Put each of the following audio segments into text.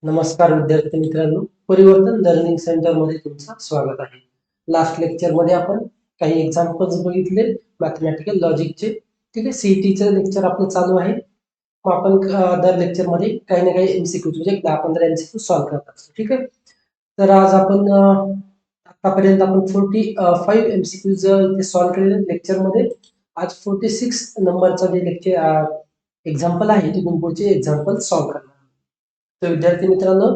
नमस्कार विद्यार्थी मित्रांनो, परिवर्तन लर्निंग सेंटर मध्ये तुमचं स्वागत आहे. लास्ट लेक्चर मध्ये आपण काही एक्झाम्पल्स बघितले मॅथमॅटिकल लॉजिकचे. ठीक आहे, सीईटीचं लेक्चर आपलं चालू आहे. मग आपण दर लेक्चर मध्ये काही ना काही एमसीक्यू म्हणजे 10-15 एमसीक्यू सॉल्व्ह करत असतो. ठीक आहे, तर आज आपण आतापर्यंत आपण 45 एमसीक्यू इथे सॉल्व्ह केलेले लेक्चर मध्ये. आज 46 नंबरचा जे लेक्चर एक्झाम्पल आहे तिथून पुढचे एक्झाम्पल सॉल्व्ह करणार. तर विद्यार्थी मित्रांनो,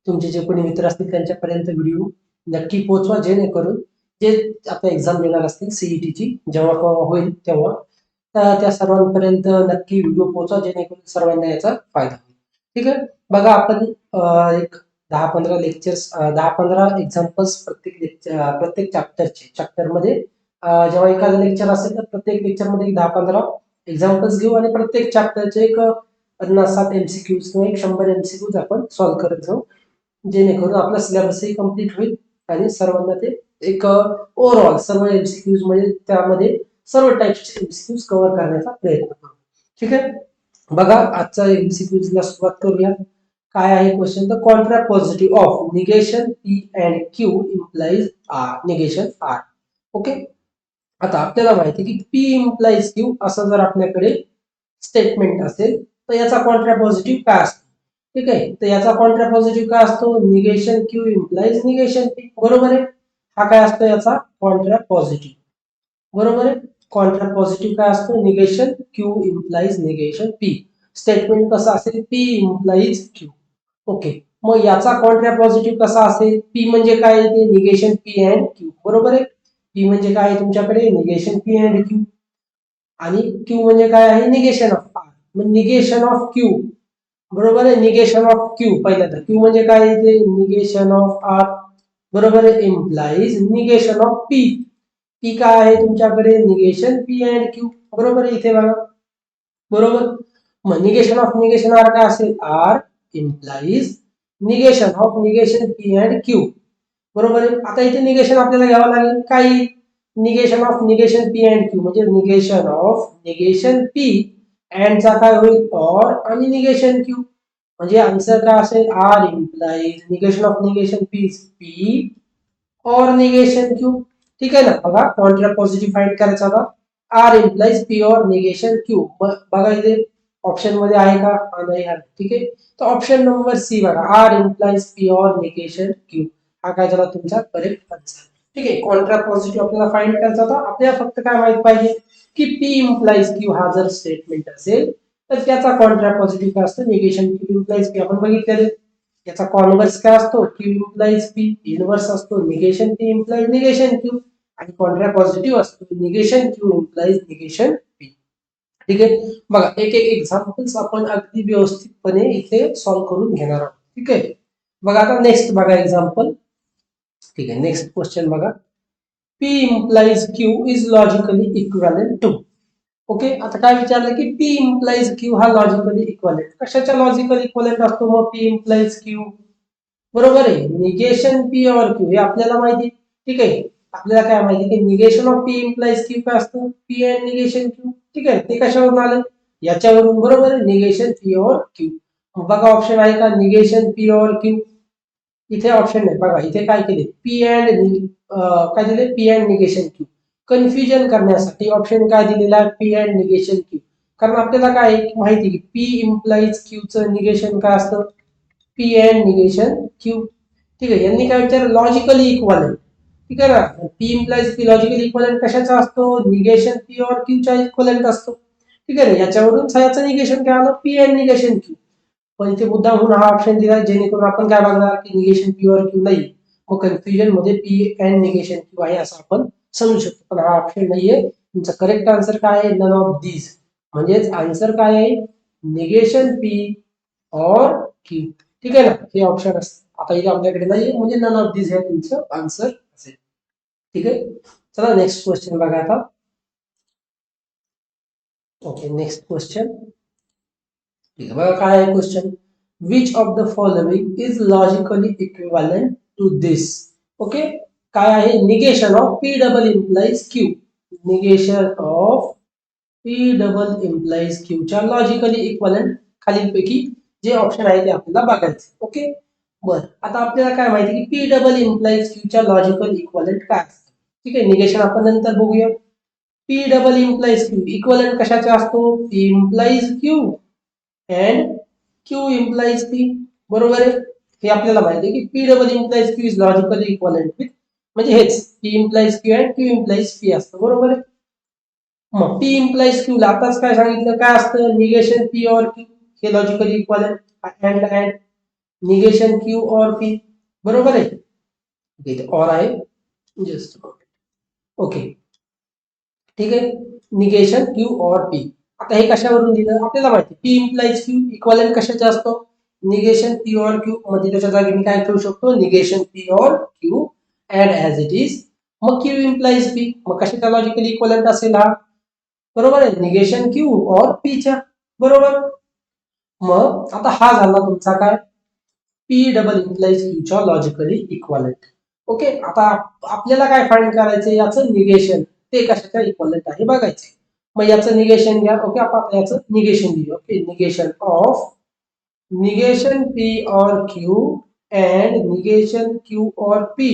तुमचे जे कोणी मित्र असतील त्यांच्यापर्यंत व्हिडिओ नक्की पोहोचवा, जेणेकरून जे आता एक्झाम देणार असतील सीईटीची जेव्हा होईल तेव्हा त्या सर्वांपर्यंत नक्की व्हिडिओ पोहोचवा, जेणेकरून सर्वांना याचा फायदा होईल. ठीक आहे, बघा आपण एक 10-15 लेक्चर्स 10-15 एक्झाम्पल्स प्रत्येक चॅप्टरमध्ये जेव्हा एखादं लेक्चर असेल तर प्रत्येक लेक्चरमध्ये 10-15 एक्झाम्पल्स घेऊ आणि प्रत्येक चॅप्टरचे एक 50-60 एमसीक्यूज किंवा 100 एमसीक्यूज आपण सॉल्व्ह करत जाऊ, जेणेकरून आपला सिलेबसही कम्प्लीट होईल आणि सर्वांना ते एक ओव्हरऑल सर्व एमसीक्यूज मध्ये त्यामध्ये सर्व टाइप्सचे एमसीक्यूज कव्हर करण्याचा प्रयत्न करू. ठीक आहे, बघा आजचा एमसीक्यूज ला सुरुवात करूया. काय आहे question? The contrapositive of negation P and Q implies R negation R. Okay, आता आपल्याला माहिती की पी इम्प्लाइज क्यू असं जर आपल्याकडे स्टेटमेंट असेल तर याचा कॉन्ट्रा पॉझिटिव्ह काय असतो? ठीक आहे, तर याचा कॉन्ट्रा पॉझिटिव्ह काय असतो? Negation Q implies negation P. बरोबर आहे, हा काय असतो याचा कॉन्ट्रा पॉझिटिव्ह. बरोबर आहे, कॉन्ट्रा पॉझिटिव्ह काय असतो? Negation Q implies negation P. Statement कसं असेल? P implies Q. ओके, मग याचा कॉन्ट्रा पॉझिटिव्ह कसा असेल? पी म्हणजे काय? ते निगेशन पी अँड क्यू. बरोबर आहे, पी म्हणजे काय तुमच्याकडे? Negation P and Q. आणि क्यू म्हणजे काय आहे? Negation of R. मग निगेशन ऑफ क्यू, बरोबर आहे, निगेशन ऑफ क्यू पहिल्यांदा. क्यू म्हणजे काय? ते निगेशन ऑफ आर. बरोबर आहे, implies negation of P. P काय आहे तुमच्याकडे? Negation P and Q. बरोबर आहे, इथे बघा. बरोबर, मग निगेशन ऑफ निगेशन आर काय असेल? R implies negation of negation P and Q. बरोबर आहे, आता इथे निगेशन आपल्याला घ्यावं लागेल. काही negation of negation P and q म्हणजे negation of negation P and चा काय होईल? ऑर आणि निगेशन क्यू. म्हणजे आन्सर काय असेल? R implies negation of negation P P और निगेशन क्यू. ठीक आहे ना, बघा कॉन्ट्रा पॉझिटिव्ह फाइंड करायचा होता. आर इम्प्लाइज पी और निगेशन क्यू. बघा इथे ऑप्शन मध्ये आहे का? नाही आहे. ठीक आहे, तर ऑप्शन नंबर सी बघा, आर इम्प्लाइज पी और निगेशन क्यू. हा काय झाला तुमचा करेक्ट आन्सर. ठीक आहे, कॉन्ट्रा पॉझिटिव्ह आपल्याला फाइंड करायचा होता. आपल्याला फक्त काय माहित पाहिजे की पी इम्प्लाइज क्यू हा जर स्टेटमेंट असेल तर त्याचा कॉन्ट्रा पॉझिटिव्ह काय असतो? Negation Q implies P. आपण बघितलेले याचा कॉन्व्हर्स काय असतो? Q implies P. इन्व्हर्स असतो negation P implies negation Q. आणि कॉन्ट्रा पॉझिटिव्ह असतो negation Q implies negation p. ठीक आहे, बघा एक एक एक्झाम्पल्स आपण अगदी व्यवस्थितपणे इथे सॉल्व्ह करून घेणार आहोत. ठीक आहे, बघा आता नेक्स्ट बघा एक्झाम्पल. ठीक आहे, नेक्स्ट क्वेश्चन बघा. P implies Q is logically equivalent to. Okay, आता काय विचारलं की पी इम्प्लाइज क्यू हा लॉजिकली इक्विव्हॅलेंट. कशाच्या लॉजिकली इक्विव्हॅलेंट असतो मग पी इम्प्लाइज क्यू? बरोबर आहे, निगेशन पी और क्यू हे आपल्याला माहिती. ठीक आहे, आपल्याला काय माहिती की negation of p implies q काय असतं? P and negation Q. ठीक आहे, ते कशावरून आलं? याच्यावरून. बरोबर आहे, निगेशन पी और क्यू. बघा ऑप्शन आहे का? निगेशन पी और क्यू. इथे ऑप्शन नाही, बघा इथे काय केले? पी अँड काय दिले? P and negation Q. Confusion करण्यासाठी ऑप्शन काय दिलेला आहे? P and negation Q. कारण आपल्याला काय माहिती की पी इम्प्लाइज क्यू चं निगेशन काय असतं? P and negation Q. ठीक आहे, यांनी काय विचार? Logically equivalent. ठीक आहे ना, P implies P logically equivalent कशाचा असतो? निगेशन पी और क्यू चा इक्वलंट असतो. ठीक आहे ना, याच्यावरून याचं निगेशन काय आलं? P and negation Q. पण इथे मुद्दा म्हणून हा ऑप्शन दिला जेणेकरून आपण काय बघणार की निगेशन पी और क्यू नाही. मग कन्फ्युजन मध्ये पी अँड निगेशन क्यू आहे असं आपण समजू शकतो. पण हा ऑप्शन नाहीये. तुमचा करेक्ट आन्सर काय आहे? None of these. म्हणजेच आन्सर काय आहे? निगेशन पी और क्यू. ठीक आहे ना, हे ऑप्शन असतं. आता इथे आपल्याकडे नाहीये म्हणजे नन ऑफ दीज हे तुमचं आन्सर असेल. ठीक आहे, चला नेक्स्ट क्वेश्चन बघा आता. Okay, next question. ठीक आहे, बघा काय आहे question. Which of the following is logically equivalent to this? Okay, काय आहे? Negation of P double implies Q. Negation of P double implies Q च्या लॉजिकली इक्विव्हॅलेंट खालीलपैकी जे ऑप्शन आहे ते आपल्याला बघायचे. ओके, बर आता आपल्याला काय माहिती की पी डबल इम्प्लाइज क्यूच्या लॉजिकल इक्वलंट काय असतं. ठीक आहे, निगेशन आपण नंतर बघूया. P double implies q equivalent कशाचा असतो, p implies q and Q implies p. बरोबर आहे, हे आपल्याला माहिती आहे की p double implies Q is logically equivalent with, म्हणजे हेच p implies q and Q implies p असतं. बरोबर आहे, मग पी इम्प्लाइज क्यू ला आताच काय सांगितलं काय असतं, निगेशन पी और क्यू हे logically equivalent and negation q or p. बरोबर आहे, इथे और आहे जस्ट ओके. ठीक आहे, निगेशन क्यू और पी. आता हे कशावरून दिलं आपल्याला माहिती, पी इम्प्लाइज क्यू इक्वलंट कशाचा असतो, निगेशन पी और क्यू, म्हणजे त्याच्या जागी मी काय ठेवू शकतो, निगेशन पी और q and as it is. मग क्यू इम्प्लाइज पी, मग कशाचा लॉजिकली इक्वलंट असेल हा, बरोबर आहे, निगेशन क्यू और पीच्या. बरोबर, मग आता हा झाला तुमचा काय, पी डबल इम्प्लाइज क्यूच्या लॉजिकली इक्वलंट. ओके, आता आपल्याला काय फाइंड करायचं, याचं निगेशन ते कशाच्या इक्वलंट आहे बघायचे. मग याचं निगेशन घ्या. ओके, आपण याचं निगेशन घेऊ. ओके, निगेशन पी और q and negation q or P,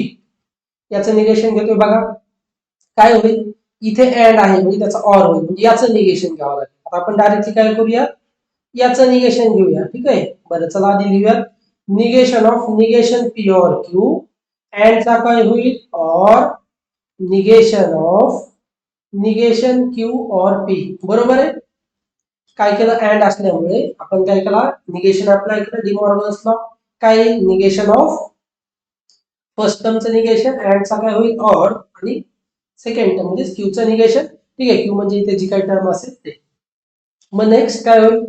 याचं निगेशन घेतोय बघा. काय होईल, इथे अँड आहे म्हणजे त्याचा ऑर होईल, म्हणजे याचं निगेशन घ्यावं लागेल. आता आपण डायरेक्टली काय करूया, याचं निगेशन घेऊया. ठीक आहे, बरं चला आधी लिहूया, निगेशन ऑफ निगेशन पी और क्यू अँड चा काय होईल, or negation of negation q or p. बरोबर आहे, काय केलं, अँड असल्यामुळे आपण काय केला, निगेशन अप्लाय केलं, डिमॉर्गन्स लॉ. काय निगेशन ऑफ फर्स्ट टर्मचं निगेशन अँड चा काय होईल, और आणि सेकंड टर्म म्हणजे क्यूचं निगेशन. ठीक आहे, क्यू म्हणजे इथे जी काही टर्म असेल ते. मग नेक्स्ट काय होईल,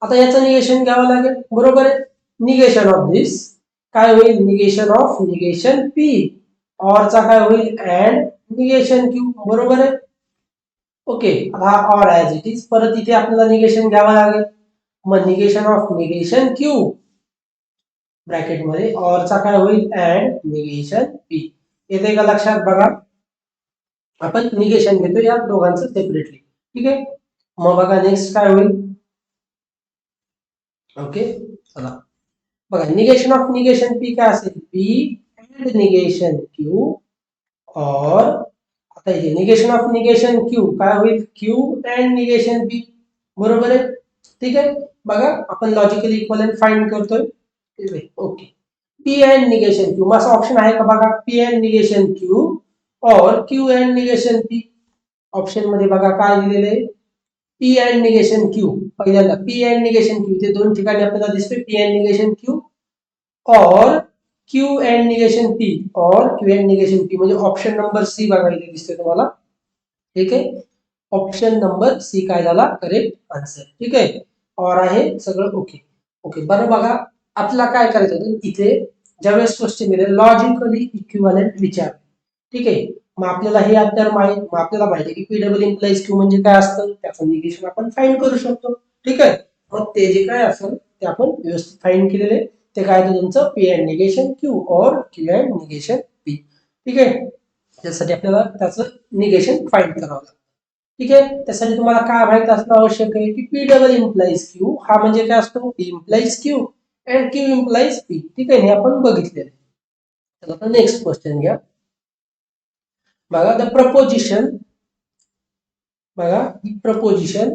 आता याचं निगेशन घ्यावं लागेल. बरोबर आहे, निगेशन ऑफ दिस काय होईल, निगेशन ऑफ निगेशन पी, और चा काय होईल, अँड निगेशन क्यू. बरोबर आहे, ओके. हा और ऍज इट इज, परत इथे आपल्याला निगेशन घ्यावं लागेल. मग negation of negation Q bracket मध्ये, और चा काय होईल, अँड निगेशन पी. येते का लक्षात, बघा आपण निगेशन घेतो या दोघांचं सेपरेटली. ठीक आहे, मग बघा नेक्स्ट काय होईल. ओके, चला बघा, निगेशन ऑफ निगेशन पी काय असेल, पी अँड निगेशन क्यू, और आता इथे निगेशन ऑफ निगेशन क्यू काय होईल, क्यू अँड निगेशन पी. बरोबर आहे, ठीक आहे. बघा आपण लॉजिकली इक्वलंट फाइंड करतोय. Okay, P and negation Q, माझा ऑप्शन आहे का बघा, पी अँड निगेशन क्यू और q and negation P. Option मध्ये बघा काय दिलेले आहे, पी अँड निगेशन क्यू. पहिल्यांदा पी अँड निगेशन क्यू, ते दोन ठिकाणी आपल्याला दिसतोय, पी अँड निगेशन क्यू और क्यू अँड निगेशन पी, और क्यू अँड निगेशन पी, म्हणजे ऑप्शन नंबर सी बघा इथे दिसतोय तुम्हाला. ठीक आहे, ऑप्शन नंबर सी काय झाला करेक्ट आन्सर. ठीक आहे, और आहे सगळं ओके. ओके, बरं बघा आपल्याला काय करायचं होतं, इथे ज्यावेळेस क्वेश्चन दिले लॉजिकली इक्विव्हॅलंट विचार. ठीक आहे, मग आपल्याला हे आता मग आपल्याला माहिती आहे की पी डबल इम्प्लाइज क्यू म्हणजे काय असतं, त्याचं निगेशन आपण फाइंड करू शकतो. ठीक आहे, मग ते जे काय असेल ते आपण व्यवस्थित फाइंड केलेले, ते काय तुमचं पी अँड निगेशन क्यू और क्यू अँड निगेशन पी. ठीक आहे, त्यासाठी आपल्याला त्याचं निगेशन फाइंड करावं लागतं. ठीक आहे, त्यासाठी तुम्हाला काय माहित असणं आवश्यक आहे की पी डबल इम्प्लाइज क्यू हा म्हणजे काय असतो, p implies q and Q implies P. ठीक आहे, हे आपण बघितलेलं. तर आता नेक्स्ट क्वेश्चन घ्या. बघा द प्रपोजिशन, बघा preposition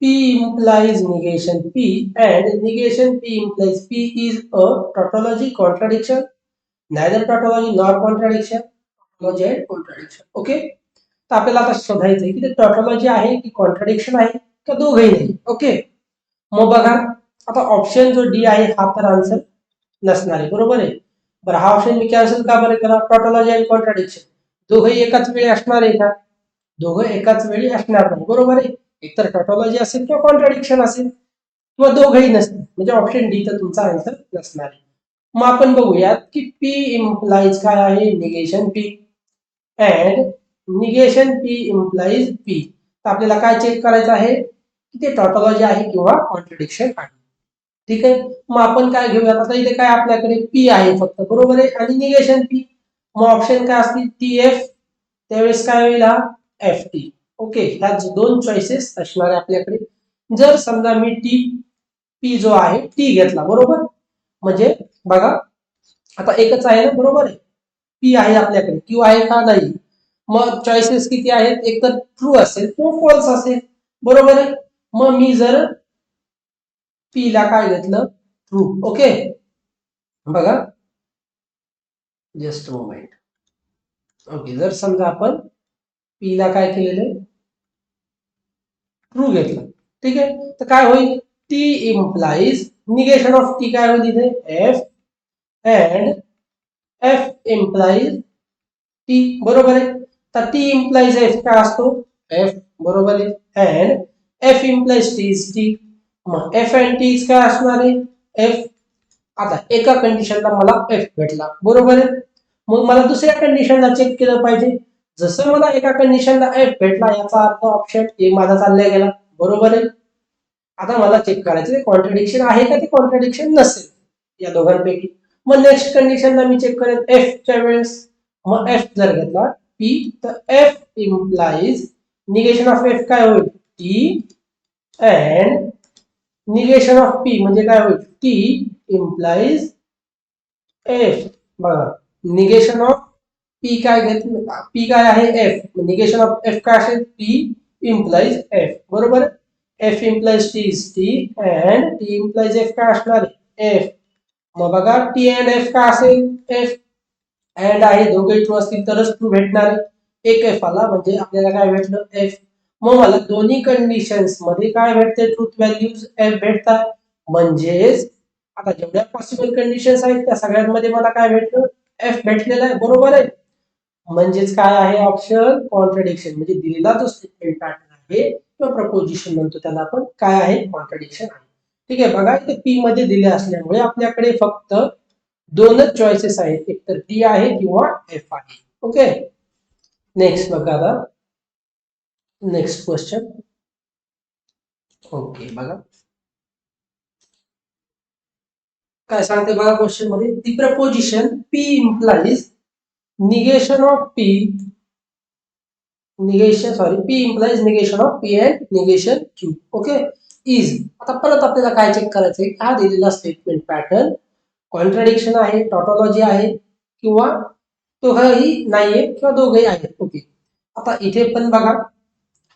P implies negation P and negation P implies P is a tautology contradiction, neither tautology nor contradiction, tautology and contradiction. Okay, तर आपल्याला आता शोधायचं आहे की ते टॉटॉलॉजी आहे की कॉन्ट्राडिक्शन आहे का दोघंही नाही. ओके, मग बघा आता ऑप्शन जो डी आहे हा तर आन्सर नसणार आहे. बरोबर आहे, बरं हा ऑप्शन मी कॅन्सल का बरं केला, टॉटॉलॉजी आणि कॉन्ट्राडिक्शन दोघंही एकाच वेळी असणार आहे का, दोघं एकाच वेळी असणार नाही. बरोबर आहे, एकतर टॉटॉलॉजी असेल किंवा कॉन्ट्राडिक्शन असेल किंवा दोघंही नसतील, म्हणजे ऑप्शन डी तर तुमचा आन्सर नसणार आहे. मग आपण बघूयात की पी इम्प्लाइज काय आहे, negation P and negation P implies P. तर आपल्याला काय चेक करायचं आहे की ते टॉटॉलॉजी आहे किंवा कॉन्ट्राडिक्शन आहे. ठीक आहे, मग आपण काय घेऊयात, आता इथे काय आपल्याकडे पी आहे फक्त. बरोबर आहे, आणि निगेशन पी, मग ऑप्शन काय असतील, टी एफ, त्यावेळेस काय होईल हा एफ टी. ओके, ह्या दोन चॉईसेस असणार आहे आपल्याकडे. जर समजा मी टी पी जो आहे टी घेतला, बरोबर. म्हणजे बघा आता एकच आहे ना, बरोबर आहे. पी आहे आपल्याकडे, क्यू आहे का नाही. मग चॉईसेस किती आहेत, एक तर ट्रू असेल किंवा फॉल्स असेल, बरोबर आहे. मग मी जर पी ला काय घेतलं, ट्रू. ओके, बघा जस्ट मोमेंट. ओके, जर समजा आपण पी ला काय केलेलं, ट्रू घेतलं, ठीक आहे, तर काय होईल, T implies negation of T काय होईल इथे, F, and F implies T, बरोबर आहे. तर टी इम्प्लाइज एफ काय असतो, एफ, बरोबर आहे. And F implies T is T. मग एफ अँड टी काय असणार आहे, एफ. आता एका कंडिशनला मला एफ भेटला, बरोबर आहे. मग मला दुसऱ्या कंडिशनला चेक केलं पाहिजे. जसं मला एका कंडिशनला एफ भेटला याचा अर्थ ऑप्शन ए माझा चालला गेला, बरोबर आहे. आता मला चेक करायचं कॉन्ट्रडिक्शन आहे का, ते कॉन्ट्रडिक्शन नसेल या दोघांपैकी. मग नेक्स्ट कंडिशनला मी चेक करेन एफ च्या वेळेस. मग एफ जर घेतला पी, तर F implies negation of F काय होईल, T. And negation of P म्हणजे काय होईल, टी इम्प्लाइज एफ. बघा निगेशन ऑफ पी काय घेतलं, पी काय आहे एफ, निगेशन ऑफ एफ काय असेल, टी इम्प्लाइज एफ, बरोबर. F implies T is T, and T implies F काय असणार एफ. मग बघा टी अँड एफ काय असेल, एफ. अँड आहे, दोघे ट्रू असतील तरच ट्रू भेटणार आहे. एक एफ आला म्हणजे आपल्याला काय भेटलं, एफ. मग मला दोन्ही कंडिशन्स मध्ये काय भेटते, ट्रूथ व्हॅल्यूज एफ भेटतात. म्हणजेच आता जेवढ्या पॉसिबल कंडिशन्स आहेत त्या सगळ्यांमध्ये मला काय भेटलं, एफ भेटलेला आहे, बरोबर आहे. म्हणजेच काय आहे ऑप्शन, कॉन्ट्रडिक्शन. म्हणजे दिलेला जो स्टेटमेंट पॅटर्न आहे किंवा प्रपोजिशन म्हणतो त्याला आपण, काय आहे, कॉन्ट्रडिक्शन आहे. ठीक आहे, बघा इथे पी मध्ये दिले असल्यामुळे आपल्याकडे फक्त दोनच चॉईसेस आहेत, एक तर टी आहे किंवा एफ आहे. ओके, नेक्स्ट बघा आता, नेक्स्ट क्वेश्चन. ओके, बघा काय सांगते बघा क्वेश्चन मध्ये, the proposition p implies negation of p, negation sorry p implies negation of p and negation Q. Okay, is. आता परत आपल्याला काय चेक करायचंय, हा दिलेला स्टेटमेंट पॅटर्न कॉन्ट्रडिक्शन आहे, टॉटोलॉजी आहे किंवा दोघंही नाहीये किंवा दोघंही आहेत. ओके, आता इथे पण बघा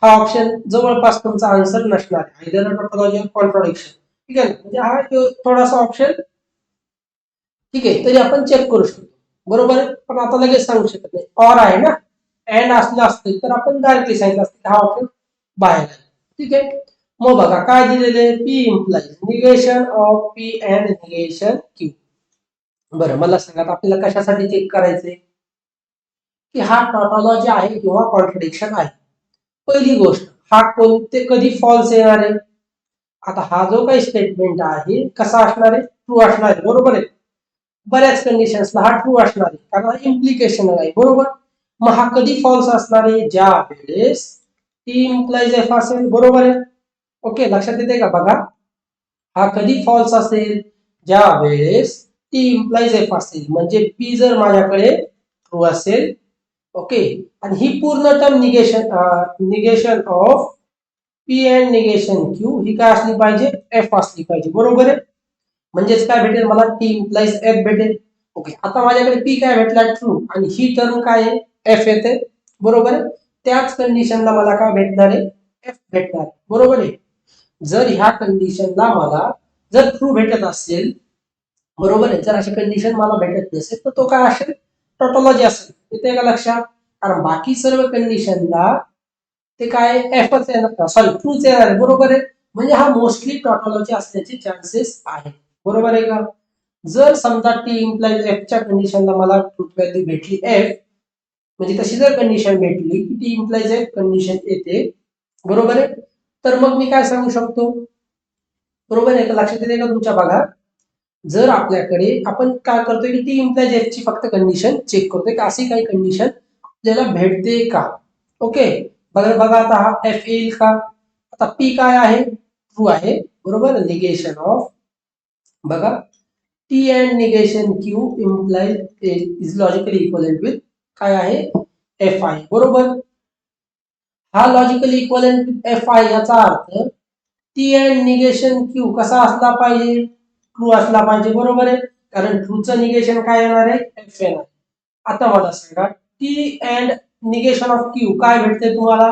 हा ऑप्शन जवळपास तुमचा आन्सर नसणार आहे, आयदर टॉटोलॉजी कॉन्ट्रडिक्शन. ठीक आहे, म्हणजे हा थोडासा ऑप्शन ठीक आहे तरी आपण चेक करू शकतो, बरोबर आहे. पण आता लगेच सांगू शकत नाही, ऑर आहे ना, अँड असलं असतं तर आपण डायरेक्टली सांगितलं असतं हा ऑप्शन बाहेर आहे. ठीक आहे, मग बघा काय दिलेले, P implies negation of p and negation Q. बरं मला सांगा आपल्याला कशासाठी चेक करायचंय की हा टॉटोलॉजी आहे किंवा कॉन्ट्रडिक्शन आहे. पहिली गोष्ट, हा कोणते कधी फॉल्स येणार आहे. आता हा जो काही स्टेटमेंट आहे कसा असणार आहे, ट्रू असणार आहे, बरोबर आहे. बऱ्याच कंडिशन्सला हा ट्रू असणार आहे कारण हा इम्प्लिकेशन आहे, बरोबर. मग हा कधी फॉल्स असणार आहे, ज्या वेळेस टी इम्प्लाइज एफ असेल, बरोबर आहे. ओके, लक्षात येते का, बघा हा कधी फॉल्स असेल, ज्या वेळेस टी इम्प्लाइज एफ असेल. म्हणजे पी जर माझ्याकडे ट्रू असेल, ओके, आणि ही पूर्ण term negation of p and negation q ही काय असली पाहिजे, एफ असली पाहिजे, बरोबर आहे. म्हणजेच काय भेटेल मला, टी इम्प्लाइज एफ भेटेल. ओके, आता माझ्याकडे पी काय भेटला, ट्रू, आणि ही टर्म काय आहे, एफ येते, बरोबर आहे. त्याच कंडिशनला मला काय भेटणार आहे, एफ भेटणार, बरोबर आहे. जर ह्या कंडिशनला मला जर ट्रू भेटत असेल, बरोबर आहे, जर अशी कंडिशन मला भेटत नसेल तर तो काय असेल, टॉटोलॉजी असेल. येते का लक्षात, कारण बाकी सर्व कंडिशनला ते काय एफच येणार, सॉरी ट्रूच येणार आहे, बरोबर आहे. म्हणजे हा मोस्टली टॉटोलॉजी असण्याचे चान्सेस आहे, बरोबर आहे का. जर समजा टी इम्प्लाइज एफ च्या कंडिशनला मला ट्रूथ व्हॅल्यू भेटली एफ, म्हणजे तशी जर कंडिशन भेटली की टी इम्प्लाइज एफ कंडिशन येते, बरोबर आहे, तर मग मी काय सांगू शकतो, बरोबर आहे का, लक्षात येते का तुमच्या, बघा जर आपल्याकडे आपण काय करतोय की टी इम्प्लाइज एफ ची फक्त कंडिशन चेक करतोय की अशी काही कंडिशन आपल्याला भेटते का. ओके, बघा बघा आता हा एफ येईल का. आता पी काय आहे, ट्रू आहे, बरोबर. निगेशन ऑफ, बघा T and negation Q implies is logically equivalent with काय आहे, एफ आहे, बरोबर. हा लॉजिकली इक्वलेंट विथ एफ आहे याचा अर्थ टी अँड निगेशन क्यू कसा असला पाहिजे, ट्रू असला पाहिजे, बरोबर आहे, कारण ट्रूचं निगेशन काय येणार आहे, एफ येणार. आता मला सांगा T and negation of Q काय भेटते तुम्हाला,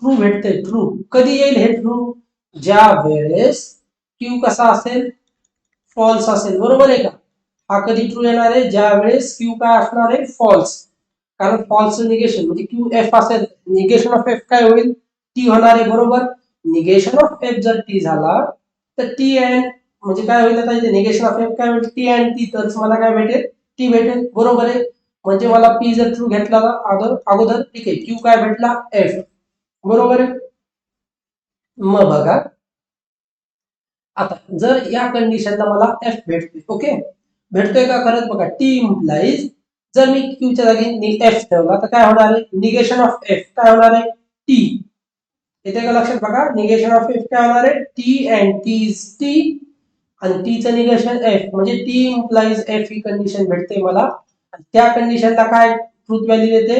ट्रू भेटते. ट्रू कधी येईल हे ट्रू, ज्या वेळेस क्यू कसा असेल, फॉल्स असेल, बरोबर आहे का. हा कधी ट्रू येणार आहे, ज्या वेळेस क्यू काय असणार आहे, फॉल्स. कारण फॉल्स निगेशन म्हणजे क्यू एफ असेल, निगेशन ऑफ एफ काय होईल, टी होणार आहे, बरोबर. निगेशन ऑफ एफ जर टी झाला तर टी अँड म्हणजे काय होईल, आता इथे निगेशन ऑफ एफ काय होईल, टी अँड टी, तर मला काय भेटेल, टी भेटेल, बरोबर आहे. म्हणजे मला पी जर ट्रू घेतला अगोदर, ठीक आहे, क्यू काय भेटला, एफ, बरोबर आहे. मग बघा आता जर या कंडिशनला मला एफ भेटतोय, ओके, भेटतोय का, खरंच बघा टी इम्प्लाइज, जर मी क्यूच्या जागी एफ ठेवला तर काय होणार आहे, निगेशन ऑफ एफ काय होणार आहे, टी. येते का लक्षात, बघा निगेशन ऑफ एफ काय होणार आहे, T and T is T, आणि टीचं निगेशन एफ म्हणजे टी इम्प्लाइज एफ ही कंडिशन भेटते मला. त्या कंडिशनला काय ट्रूथ व्हॅल्यू येते,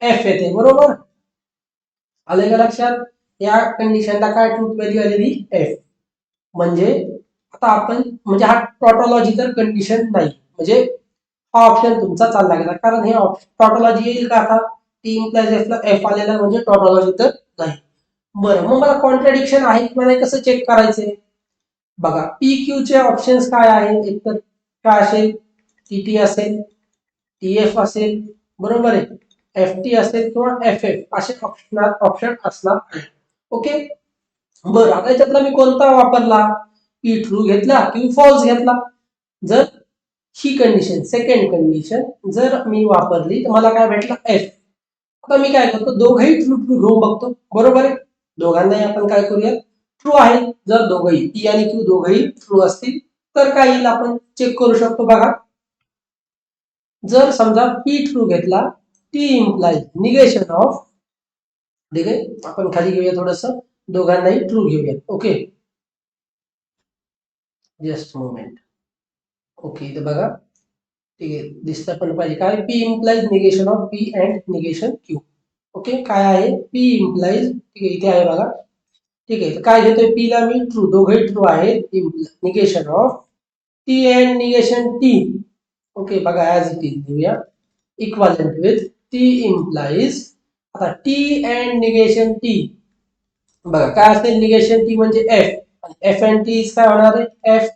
एफ येते, बरोबर. आले का लक्षात, या कंडिशनला काय ट्रूथ व्हॅल्यू आलेली, एफ. म्हणजे आता आपण म्हणजे हा टॉटॉलॉजी तर कंडिशन नाही, म्हणजे हा ऑप्शन तुमचा चालला गेला, कारण हे टॉटॉलॉजी येईल का, आता टी इम्प्लाइज एफ ला एफ आलेला म्हणजे टॉटॉलॉजी तर नाही. बरं, मग मला कॉन्ट्रडिक्शन आहे की नाही कसं चेक करायचे, बघा पी क्यू चे ऑप्शन्स काय आहे, एक तर काय असेल, टी टी असेल, टी एफ असेल, बरोबर आहे, एफ टी असेल किंवा एफ एफ असे ऑप्शन असणार आहे, ओके. बरं, आता याच्यातला मी कोणता वापरला, पी ट्रू घेतला किंवा फॉल्स घेतला. जर ही कंडिशन सेकंड कंडिशन जर मी वापरली तर मला काय भेटला, एफ. आता मी काय करतो, दोघंही ट्रू ट्रू घेऊन बघतो, बरोबर आहे, दोघांनाही आपण काय करूया, ट्रू आहे. जर दोघंही पी आणि क्यू दोघंही ट्रू असतील तर काय येईल, आपण चेक करू शकतो, बघा. जर समजा पी ट्रू घेतला, टी इम्प्लाइज निगेशन ऑफ, ठीक आहे, आपण खाली घेऊया थोडस, दोघांनाही ट्रू घेऊया, ओके, जस्ट मोमेंट, ओके. इथे बघा, ठीक आहे, दिसतं पण पाहिजे काय, P implies negation of p and negation Q, okay. काय आहे, पी इम्प्लाइज, ठीक आहे, इथे आहे बघा, ठीक आहे. काय घेतोय, पी ला मी ट्रू, दोघे ट्रू आहेत, negation of T and negation T, okay. बघा ऍज इट इज घेऊया, इक्वलेंट विथ टी इम्प्लाइज, आता टी अँड निगेशन टी, बघा काय असेल, निगेशन टी म्हणजे एफ, एफ अँड टी काय होणार आहे, एफ,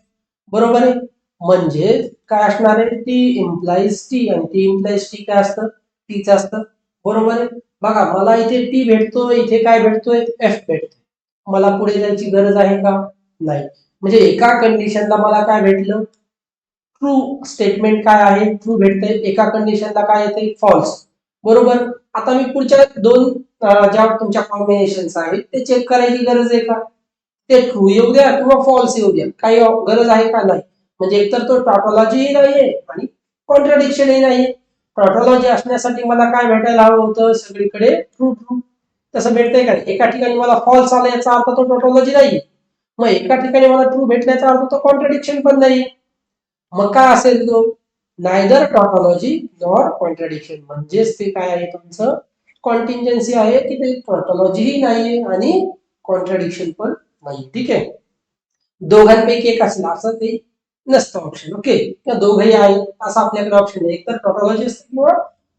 बरोबर आहे. म्हणजे काय असणार आहे, टी इम्प्लाइज टी, आणि टी इम्प्लाइज टी काय असतं, टीच असतं, बरोबर आहे. बघा मला इथे टी भेटतोय, इथे काय भेटतोय, एफ भेटतोय, मला पुढे जायची गरज आहे का, नाही. म्हणजे एका कंडिशनला मला काय भेटलं, ट्रू स्टेटमेंट काय आहे, ट्रू भेटते, एका कंडिशनला काय येते, फॉल्स, बरोबर. आता मी पुढच्या दोन ज्या तुमच्या कॉम्बिनेशन्स आहेत ते चेक करायची गरज आहे का, ते ट्रू येऊ द्या किंवा फॉल्स येऊ द्या, काही गरज आहे का, नाही. म्हणजे एकतर तो टॉटॉलॉजीही नाहीये आणि कॉन्ट्रडिक्शनही नाहीये. टॉटॉलॉजी असण्यासाठी मला काय भेटायला हवं होतं, सगळीकडे ट्रू ट्रू, तसं भेटतंय का, एका ठिकाणी मला फॉल्स आला याचा अर्थ तो टॉटॉलॉजी नाही, मग एका ठिकाणी मला ट्रू भेटण्याचा अर्थ तो कॉन्ट्रडिक्शन पण नाही. मग काय असेल तो, नायदर टॉटॉलॉजी नॉर कॉन्ट्रडिक्शन, म्हणजेच ते काय आहे, तुमचं कॉन्टिंजन्सी आहे की ते टॉटॉलॉजीही नाहीये आणि कॉन्ट्रडिक्शन पण नाही, ठीक आहे. दोघांपैकी एक असेल असं ते नसतं ऑप्शन, ओके, किंवा दोघंही आहे असं आपल्याकडे ऑप्शन आहे, एक तर टॉटॉलॉजी असते किंवा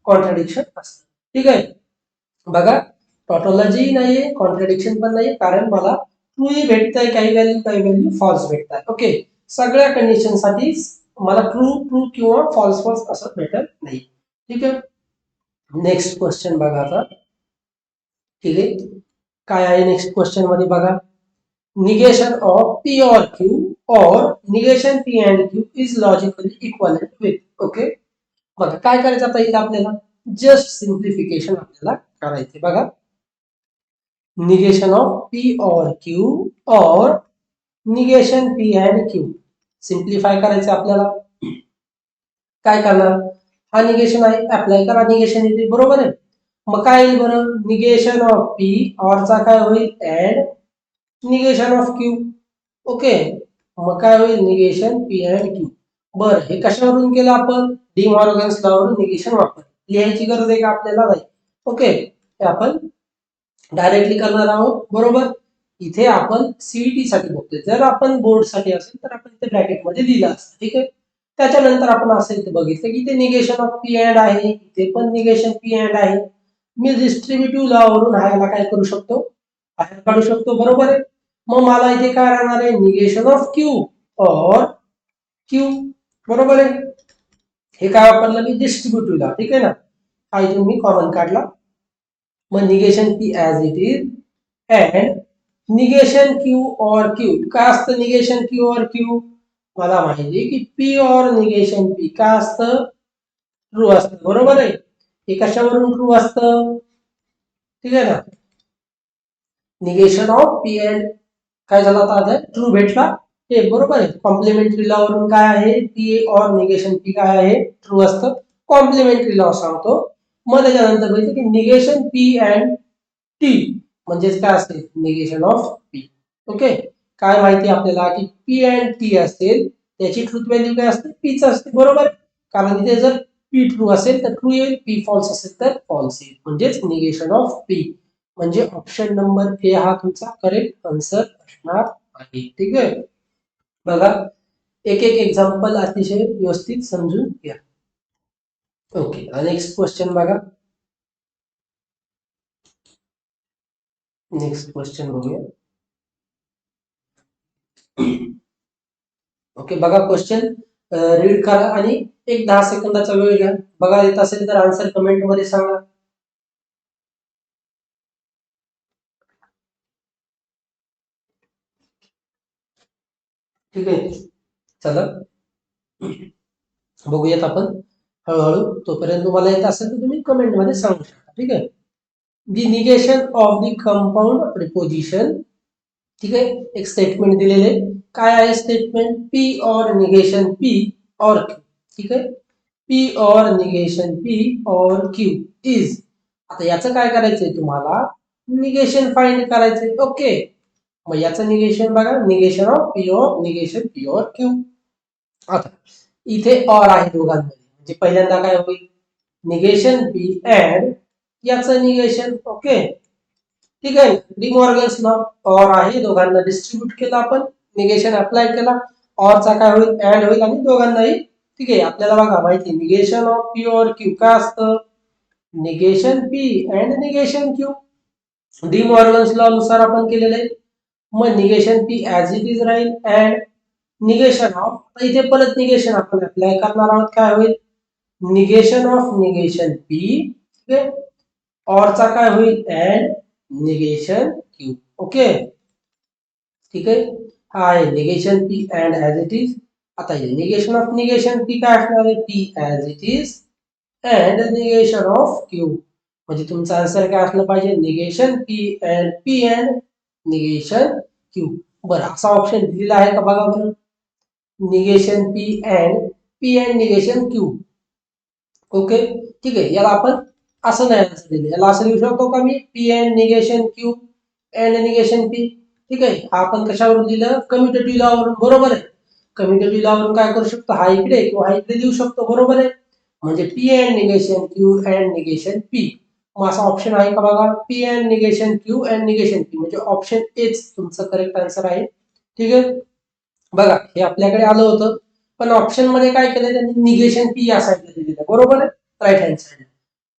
कॉन्ट्रडिक्शन असतं, ठीक आहे. बघा टॉटॉलॉजी नाहीये, कॉन्ट्रडिक्शन पण नाही, कारण मला ट्रू ही भेटतंय, काही व्हॅल्यू फॉल्स भेटताय, ओके. सगळ्या कंडिशन साठी मला ट्रू ट्रू किंवा फॉल्स फॉल्स असं भेटत नाही, ठीक आहे. नेक्स्ट क्वेश्चन बघा आता, ठीक आहे, काय आहे नेक्स्ट क्वेश्चन मध्ये, बघा negation of p or q or negation p and q is logically equivalent with, okay. बघा काय करायचं आता इथे आपल्याला, जस्ट सिम्प्लिफिकेशन आपल्याला करायचे, बघा negation of p or q or negation p and q, simplify करायचं आपल्याला. काय करणार, हा निगेशन आहे, अप्लाय करा, निगेशन येते, बरोबर आहे. मग काय येईल बरं, निगेशन ऑफ p और चा काय होईल, and negation of Q, okay. मग काय होईल, निगेशन पी अँड क्यू. बरं, हे कशावरून केलं आपण, डी मॉर्गन्स लॉवरून निगेशन वापर, लिहायची गरज आहे का आपल्याला, नाही, ओके. हे आपण डायरेक्टली करणार आहोत, बरोबर. इथे आपण सीईटी साठी बघतोय. जर आपण बोर्ड साठी असेल तर आपण इथे ब्रॅकेट मध्ये लिहिलं असतं. ठीक आहे. त्याच्यानंतर आपण असं इथे बघितलं की इथे निगेशन ऑफ पी अँड आहे, इथे पण निगेशन पी अँड आहे. मी डिस्ट्रीब्युटिव्ह लॉ वरून ह्याला काय करू शकतो, बाहेर काढू शकतो. बरोबर आहे. मग मला इथे काय राहणार आहे, निगेशन ऑफ क्यू और क्यू. बरोबर आहे. हे काय वापरलं मी, डिस्ट्रीब्युटिव्ह लॉ. ठीक आहे ना. हा इथून मी कॉमन काढला. मग negation P as it is and negation q और क्यू. काय असतं निगेशन क्यू और क्यू, मला माहिती की पी और निगेशन पी काय असतं, ट्रू असतं. बरोबर आहे. हे कशावरून ट्रू असतं, ठीक आहे ना. निगेशन ऑफ पी अँड काय झालं आता, ट्रू भेटला. हे बरोबर आहे. कॉम्प्लिमेंटरी लॉ वरून काय आहे, पी और निगेशन पी काय आहे, ट्रू असतं. कॉम्प्लिमेंटरी लॉ सांगतो. मग त्याच्यानंतर बघितलं की निगेशन पी अँड टी म्हणजेच काय असते, निगेशन ऑफ पी. ओके. काय माहिती आपल्याला की पी अँड टी असेल त्याची ट्रूथ व्हॅल्यू काय असते, पीच असते. बरोबर. कारण इथे जर पी ट्रू असेल तर ट्रू येईल, पी फॉल्स असेल तर फॉल्स येईल. म्हणजेच निगेशन ऑफ पी. म्हणजे ऑप्शन नंबर ए हा तुमचा करेक्ट आन्सर असणार आहे. ठीक आहे. बघा एक एक एक्झाम्पल अतिशय व्यवस्थित समजून घ्या. ओके. नेक्स्ट क्वेश्चन बघा. नेक्स्ट क्वेश्चन बघूया. ओके. बघा क्वेश्चन रीड करा आणि एक 10 सेकंदाचा वेळ घ्या. बघा येत असेल तर आन्सर कमेंट मध्ये सांगा. ठीक आहे. चला बघूयात आपण हळूहळू. तोपर्यंत तुम्हाला येत असेल तर तुम्ही कमेंट मध्ये सांगू शकता. ठीक आहे. The negation of the compound proposition. ठीक आहे. एक स्टेटमेंट दिलेले. काय आहे स्टेटमेंट, पी और निगेशन पी और क्यू. ठीक आहे. पी और निगेशन पी और क्यू इज. आता याचं काय करायचंय तुम्हाला, निगेशन फाइंड करायचंय. ओके. मग याचं निगेशन बघा, निगेशन ऑफ पी और निगेशन पी और क्यू. आता इथे और आहे दोघांमध्ये, म्हणजे पहिल्यांदा काय होईल, निगेशन पी अँड याचं निगेशन. ओके. ठीक आहे. डिमॉर्गन्स लॉ, और आहे दोघांना डिस्ट्रीब्यूट केला आपण, निगेशन अप्लाय केला, ऑरचा काय होईल, अँड होईल आणि दोघांनाही. ठीक आहे. आपल्याला बघा माहिती निगेशन ऑफ पी और क्यू काय असतं, negation P and negation Q. De Morgan's law नुसार आपण केलेलं आहे. मग negation P as it is राहील अँड निगेशन ऑफ, इथे परत निगेशन आपण अप्लाय करणार आहोत. काय होईल, निगेशन ऑफ निगेशन पी. ठीक आहे. ऑरचा काय होईल, अँड निगेशन क्यू. ओके. ठीक आहे. हा आहे negation P and as it is. आता निगेशन ऑफ निगेशन पी काय असणार आहे, P as it is and negation of Q. म्हणजे तुमचा आन्सर काय असलं पाहिजे, negation P and negation Q. बरं असा ऑप्शन दिलेला आहे का बघा बरं, negation P and negation Q. Okay. ठीक आहे. याला आपण असं नाही आन्सर दिलं, याला असं लिहू शकतो का मी, p and negation Q and negation p. ठीक आहे. हा आपण कशावरून दिलं, कम्युटेटिव्ह लॉ वरून. बरोबर आहे. कम्युटेटिव्ह लॉ वरून काय करू शकतो, हा इकडे किंवा हा इकडे लिहू शकतो. बरोबर आहे. म्हणजे P and negation Q and negation P. मग असा ऑप्शन आहे का बघा, P and negation Q and negation P. म्हणजे ऑप्शन एच तुमचं करेक्ट आन्सर आहे. ठीक आहे. बघा हे आपल्याकडे आलं होतं, पण ऑप्शन मध्ये काय केलं त्यांनी, निगेशन पी या साईडला दिलेलं. बरोबर आहे, राईट हँड साईड.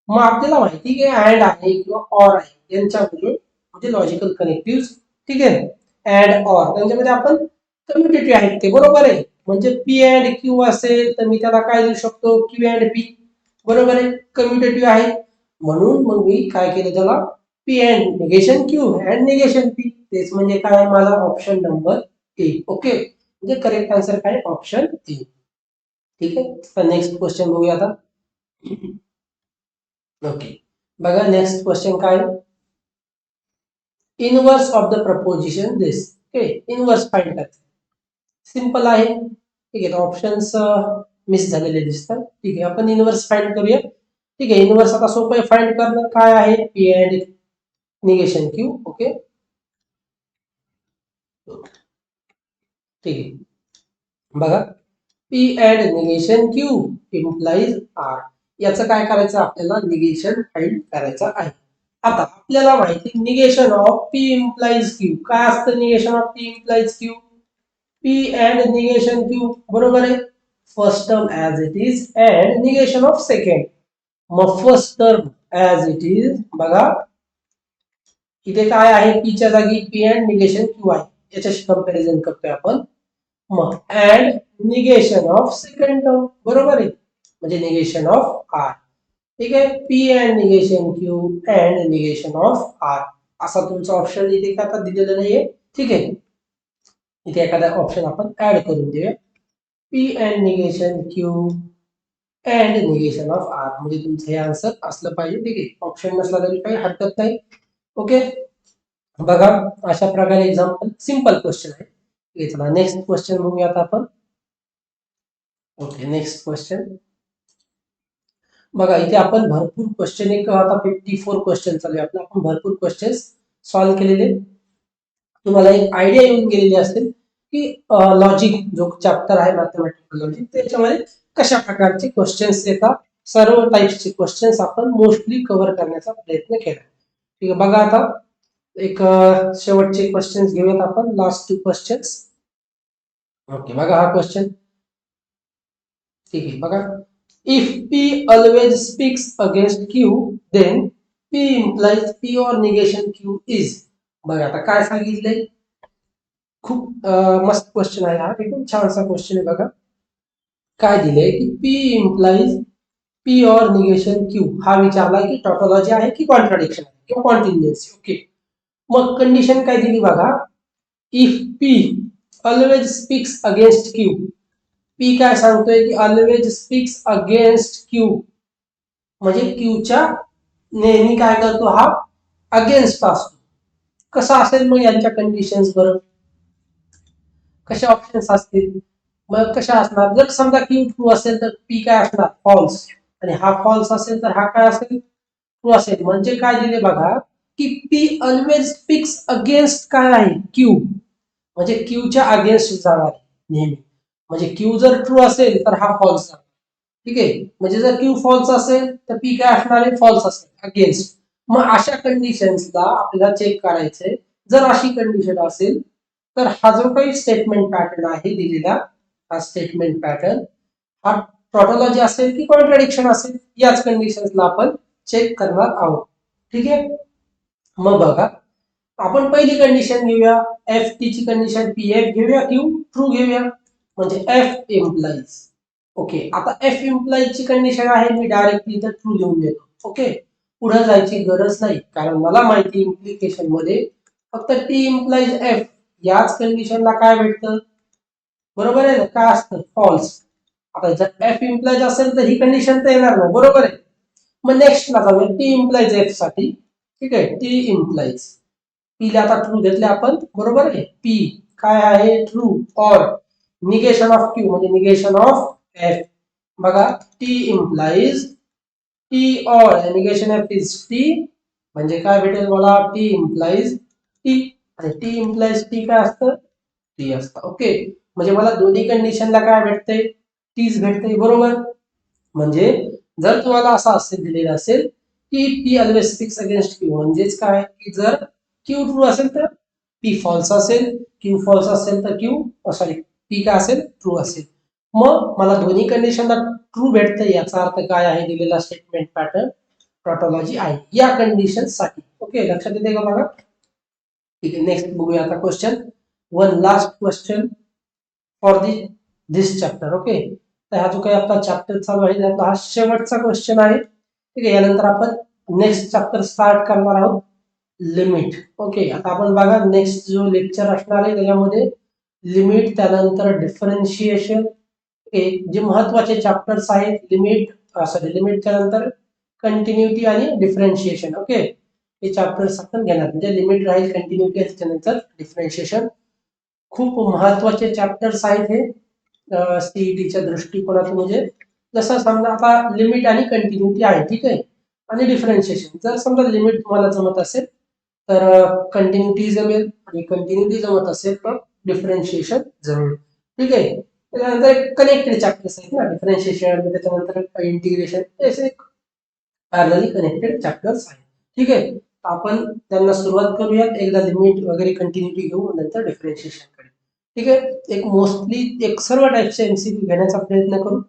मग आपल्याला माहिती की अँड आहे किंवा ऑर आहे यांच्यामध्ये, म्हणजे लॉजिकल कनेक्टिव्ह. ठीक आहे. अँड ऑर त्यांच्यामध्ये आपण कम्युटेटिव्ह आहेत ते. बरोबर आहे. म्हणजे पी अँड क्यू असेल तर मी त्याला काय देऊ शकतो, क्यू अँड पी. बरोबर आहे. कम्युटेटिव्ह आहे म्हणून मग मी काय केलं त्याला, P and negation Q and negation P. तेच म्हणजे काय, माझा ऑप्शन नंबर ए. ओके. म्हणजे करेक्ट आन्सर काय, ऑप्शन ए. ठीक आहे. तर नेक्स्ट क्वेश्चन बघूया आता. ओके. बघा नेक्स्ट क्वेश्चन काय, inverse of the preposition this. Okay. Inverse find करायचं, सिंपल आहे. ठीक आहे. ऑप्शन्स मिस झालेले दिसतात. ठीक आहे. आपण इनवर्स फाइंड करूया. ठीक आहे. इनवर्स आता सोपं आहे फाइंड करणं. काय आहे, P and negation Q. Okay. ठीक आहे. बघा P and negation Q implies R. याचं काय करायचं आपल्याला, निगेशन फाइंड करायचं आहे. आता आपल्याला माहिती negation of p implies q. काय असतं negation of p implies q? P and negation q, बरोबर आहे. First term as it is and negation of second. मग first term as it is बघा, इथे काय आहे, पीच्या जागी पी अँड निगेशन क्यू आहे, याच्याशी कंपॅरिझन करतोय आपण. मग and negation of second term, बरोबर आहे, म्हणजे निगेशन ऑफ आर. ठीक आहे, P and negation Q and negation of R, असा तुमचा ऑप्शन इथे का आता दिलेला नाहीये. ठीक आहे, इथे एखादा ऑप्शन आपण ऍड करून देऊया. P and negation Q and negation of R, म्हणजे तुमचं हे आन्सर असलं पाहिजे. ठीक आहे, ऑप्शन नसला तरी काही हरकत नाही. ओके, बघा अशा प्रकारे एक्झाम्पल, सिंपल क्वेश्चन आहे. ठीक आहे, चला नेक्स्ट क्वेश्चन बघूयात आपण. ओके, नेक्स्ट क्वेश्चन बघा, इथे आपण भरपूर क्वेश्चन, एक आता 54 क्वेश्चन चालू आहे आपलं, आपण भरपूर क्वेश्चन सॉल्व्ह केलेले. तुम्हाला एक आयडिया येऊन गेलेली असेल की लॉजिक जो चॅप्टर आहे मॅथमॅटिकल लॉजिक, त्याच्यामध्ये कशा प्रकारचे क्वेश्चन्स येतात. सर्व टाइप्सचे क्वेश्चन्स आपण मोस्टली कव्हर करण्याचा प्रयत्न केला. ठीक आहे, बघा आता एक शेवटचे क्वेश्चन्स घेऊयात आपण, लास्ट 2 क्वेश्चन्स. ओके, बघा हा क्वेश्चन. ठीक आहे, बघा, if P always speaks against Q then P implies P और निगेशन क्यू इज. बघा आता काय सांगितलंय, खूप मस्त क्वेश्चन आहे हा, एकदम छानसा क्वेश्चन आहे. बघा काय दिलंय की पी इम्प्लाइज पी और निगेशन क्यू, हा विचारलाय की टॉटोलॉजी आहे की कॉन्ट्राडिक्शन आहे किंवा कॉन्टिन्युअन्सी. ओके, मग कंडिशन काय दिली बघा, if P always speaks against Q. P काय सांगतोय की ऑलवेज स्पीक्स अगेन्स्ट क्यू, म्हणजे क्यूच्या नेहमी काय करतो हा, अगेन्स्ट असतो. कसं असेल मग यांच्या कंडिशन्स, बरं कशा ऑप्शन्स असतील, मग कशा असणार. जर समजा क्यू ट्रू असेल तर पी काय असणार, फॉल्स, आणि हा फॉल्स असेल तर हा काय असेल, ट्रू असेल. म्हणजे काय दिले बघा की पी ऑलवेज स्पीक्स अगेन्स्ट काय आहे, क्यू, म्हणजे क्यूच्या अगेन्स्ट जाणार नेहमी. म्हणजे क्यू जर ट्रू असेल तर हा फॉल्स जाणार. ठीक आहे, म्हणजे जर क्यू फॉल्स असेल तर पी काय असणार आहे, फॉल्स असेल, अगेन्स्ट. मग अशा कंडिशन्सला आपल्याला चेक करायचंय. जर अशी कंडिशन असेल तर हा जो काही स्टेटमेंट पॅटर्न आहे दिलेला, हा स्टेटमेंट पॅटर्न हा टॉटोलॉजी असेल की कॉन्ट्राडिक्शन असेल, याच कंडिशन्सला आपण चेक करणार आहोत. ठीक आहे, मग बघा आपण पहिली कंडिशन घेऊया, एफ टी ची कंडिशन, पी एफ घेऊया, क्यू ट्रू घेऊया, म्हणजे एफ इम्प्लाइज. ओके, आता एफ इम्प्लाइज ची कंडिशन आहे, मी डायरेक्टली इथं ट्रू लिहून देतो. ओके, पुढे जायची गरज नाही, कारण मला माहिती इम्प्लिकेशन मध्ये फक्त टी इम्प्लाइज एफ याच कंडिशनला काय भेटतं, बरोबर आहे ना, काय असतं, फॉल्स. आता जर एफ इम्प्लाइज असेल तर ही कंडिशन तर येणार नाही, बरोबर आहे. मग नेक्स्ट ला जाऊया टी इम्प्लाइज एफ साठी. ठीक आहे, टी इम्प्लाइज पी ला आता ट्रू घेतले आपण, बरोबर आहे. पी काय आहे, ट्रू, और निगेशन ऑफ क्यू म्हणजे निगेशन ऑफ एफ. बघा टी इम्प्लाइज टी और निगेशन एफ इज टी, म्हणजे काय भेटेल मला, टी इम्प्लाइज टी, आणि टी इम्प्लाइज टी काय असतं, टी असतं. ओके, म्हणजे मला दोन्ही कंडिशनला काय भेटते, टीच भेटते, बरोबर. म्हणजे जर तुम्हाला असं असेल दिलेलं असेल की P always speaks against Q, म्हणजेच काय की जर क्यू ट्रू असेल तर पी फॉल्स असेल, क्यू फॉल्स असेल तर क्यू सॉरी पी काय असेल, ट्रू असेल. मग मला दोन्ही कंडिशनला ट्रू भेटते, याचा अर्थ काय आहे, दिलेला स्टेटमेंट पॅटर्न टॉटोलॉजी आहे या कंडिशन साठी. ओके, लक्षात येते का बघा. ठीक आहे, नेक्स्ट बघूया आता question, one last question for this chapter. Okay, तर हा जो काही आपला चॅप्टर चालू आहे त्यातला हा शेवटचा क्वेश्चन आहे. ठीक आहे, यानंतर आपण नेक्स्ट चॅप्टर स्टार्ट करणार आहोत, लिमिट. ओके, आता आपण बघा नेक्स्ट जो लेक्चर असणार आहे त्याच्यामध्ये लिमिट, त्यानंतर डिफरन्शिएशन, जे महत्वाचे चॅप्टर्स आहेत, लिमिट सॉरी लिमिटच्या नंतर कंटिन्युटी आणि डिफरन्शिएशन. ओके, हे चॅप्टर्स आपण घेणार, म्हणजे लिमिट राहील, कंटिन्युटी आणि त्यानंतर डिफरन्शिएशन. खूप महत्वाचे चॅप्टर्स आहेत हे सीईटीच्या दृष्टिकोनातून. म्हणजे जसं समजा आता लिमिट आणि कंटिन्युटी आहे, ठीक आहे, आणि डिफरन्शिएशन. जर समजा लिमिट तुम्हाला जमत असेल तर कंटिन्युटी जमेल, आणि कंटिन्युटी जमत असेल तर डिफरन्शिएशन जमेल. ठीक आहे, त्याच्यानंतर कनेक्टेड चॅप्टर्स आहेत ना, डिफरन्शिएशन, त्याच्यानंतर इंटिग्रेशन, असे पॅरलली कनेक्टेड चॅप्टर्स आहेत. ठीक आहे, आपण त्यांना सुरुवात करूयात, एकदा लिमिट वगैरे कंटिन्युटी घेऊ, नंतर डिफरन्शिएशन कडे. ठीक आहे, एक मोस्टली एक सर्व टाईपचे एमसीक्यू घेण्याचा प्रयत्न करू.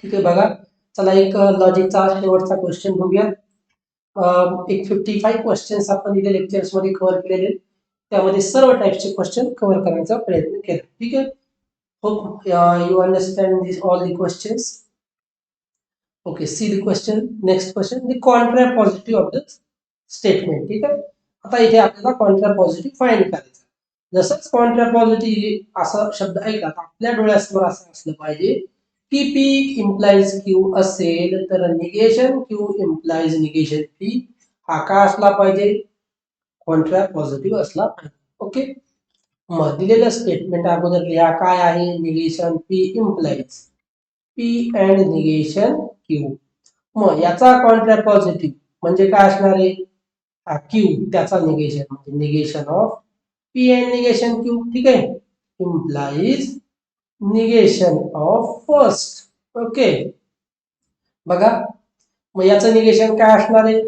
ठीक आहे, बघा चला एक लॉजिकचा शेवटचा क्वेश्चन बघूया. एक 55 क्वेश्चन्स आपण इथे लेक्चर्स मध्ये कव्हर केलेले, त्यामध्ये सर्व टाईपचे क्वेश्चन कव्हर करण्याचा प्रयत्न केला. ठीक आहे, hope you understand this all the questions. Okay, see the question. Next question, the contrapositive of the statement. ठीक आहे, आता इथे आपल्याला कॉन्ट्रापॉझिटिव्ह फाइंड करायचं. जसंच कॉन्ट्रापॉझिटिव्ह असा शब्द ऐकला तर आपल्या डोळ्यासमोर असं असलं पाहिजे की पी इम्प्लाइज क्यू असेल तर negation Q implies negation P हा का असला पाहिजे, कॉन्ट्रापॉझिटिव्ह असला पाहिजे. ओके, मग दिलेलं स्टेटमेंट अगोदर लिहा काय आहे, negation P implies P and negation Q. मग याचा कॉन्ट्रापॉझिटिव्ह म्हणजे काय असणार आहे, क्यू त्याचा निगेशन म्हणजे negation of p and negation Q. ठीक आहे, implies negation of first. Okay, बघा मग याचं निगेशन काय असणार आहे,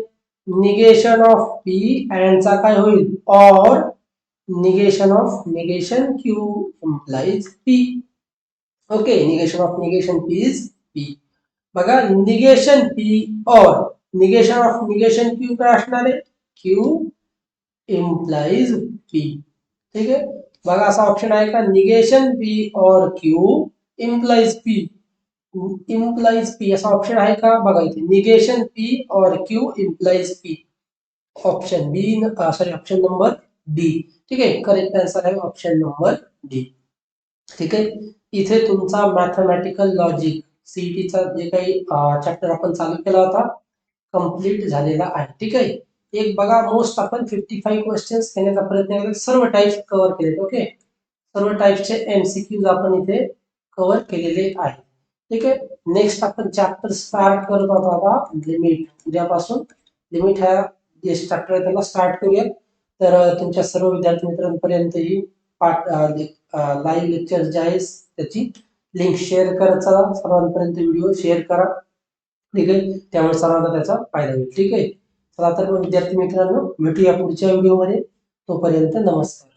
निगेशन ऑफ पी अँडचा काय होईल or negation of negation Q implies P. Okay, negation of negation P is P. बघा निगेशन पी और निगेशन ऑफ निगेशन क्यू काय असणार आहे, क्यू इम्प्लाइज पी. ठीक आहे, बघा असा ऑप्शन आहे का, निगेशन पी और Q implies P. Implies P असा ऑप्शन आहे का, बघा इथे निगेशन पी और क्यू इम्प्लाइज पी. ऑप्शन बी, सॉरी ऑप्शन नंबर डी. ठीक आहे, करेक्ट आन्सर आहे ऑप्शन नंबर डी. ठीक आहे, इथे तुमचा मॅथमॅटिकल लॉजिक सीईटीचा जे काही चॅप्टर आपण चालू केला होता कंप्लीट झालेला आहे. ठीक आहे, एक बघा मोस्ट आपण 55 क्वेश्चन्स घेण्याचा प्रयत्न केला, सर्व टाइप्स कव्हर केले. ओके, सर्व टाइप्सचे एमसीक्यूज आपण इथे कव्हर केलेले आहेत. ठीक आहे, नेक्स्ट आपण चॅप्टर स्टार्ट करत आहोत आता लिमिट. उद्यापासून लिमिट हा जे चॅप्टर आहे त्याला स्टार्ट करूया. तर तुमच्या सर्व विद्यार्थी मित्रांपर्यंत ही लाईव्ह लेक्चर जे आहे त्याची लिंक शेअर करत चला, सर्वांपर्यंत व्हिडिओ शेअर करा. ठीक आहे, त्यामुळे सर्वांना त्याचा फायदा होईल. ठीक आहे, चला तर मग विद्यार्थी मित्रांनो भेटूया पुढच्या व्हिडिओमध्ये. तोपर्यंत नमस्कार.